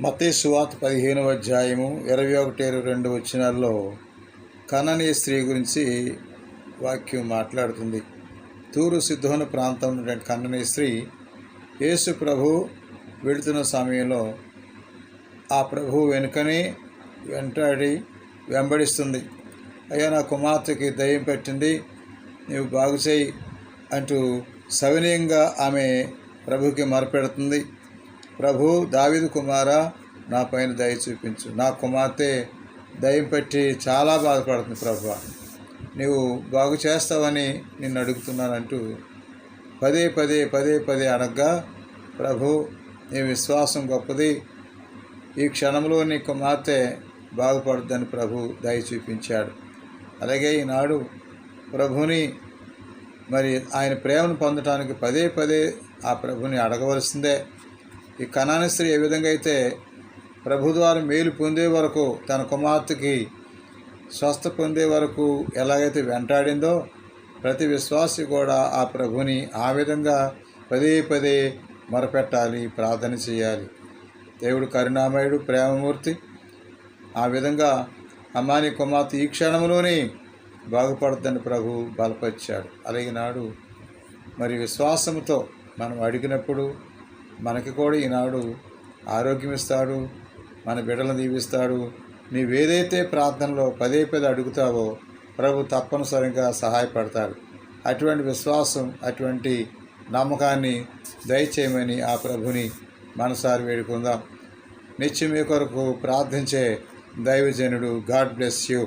మత్తయి సువార్త 15వ అధ్యాయము 21-22 వచనాల్లో కనానీయ స్త్రీ గురించి వాక్యం మాట్లాడుతుంది. తూరు సిద్ధోను ప్రాంతంలో ఉన్న కనానీయ స్త్రీ యేసు ప్రభు వెళుతున్న సమయంలో ఆ ప్రభు వెనుకనే వెంబడిస్తుంది. అయ్యా, నా కుమార్తెకి దయ్యం పెట్టింది, నీవు బాగు చేయి అంటూ సవినయంగా ఆమె ప్రభుకి మొరపెడుతుంది. ప్రభు, దావీదు కుమారా, నా పైన దయ చూపించు, నా కుమార్తె దయ్యం పెట్టి చాలా బాధపడుతుంది ప్రభువా, నీవు బాగు చేస్తావని నిన్ను అడుగుతున్నానంటూ పదే పదే అడగ్గా, ప్రభు, నీ విశ్వాసం గొప్పది, ఈ క్షణంలో నీ కుమార్తె బాగుపడుద్దని ప్రభు దయ చూపించాడు. అలాగే ఈనాడు ప్రభుని ఆయన ప్రేమను పొందటానికి పదే ఆ ప్రభుని అడగవలసిందే. ఈ కనానీ స్త్రీ ఏ విధంగా అయితే ప్రభు ద్వారా మేలు పొందే వరకు, తన కుమార్తెకి స్వస్థ పొందే వరకు ఎలాగైతే వెంటాడిందో, ప్రతి విశ్వాసి కూడా ఆ ప్రభుని ఆ విధంగా పదే మొరపెట్టాలి, ప్రార్థన చేయాలి. దేవుడు కరుణామయుడు, ప్రేమమూర్తి. ఆ విధంగా అమ్మాని కుమార్తె ఈ క్షణంలోనే బాగుపడుతుందని ప్రభు బలపరిచాడు. అలాగే నాడు విశ్వాసంతో మనం అడిగినప్పుడు మనకి కూడా ఈనాడు ఆరోగ్యం ఇస్తాడు, మన బిడ్డలను దీవిస్తాడు. నీవేదైతే ప్రార్థనలో పదే అడుగుతావో ప్రభు తప్పనిసరిగా సహాయపడతాడు. అటువంటి విశ్వాసం, అటువంటి నమ్మకాన్ని దయచేయమని ఆ ప్రభుని మనసారి వేడుకుందాం. నిత్యం మీ కొరకు ప్రార్థించే దైవజనుడు. God bless you.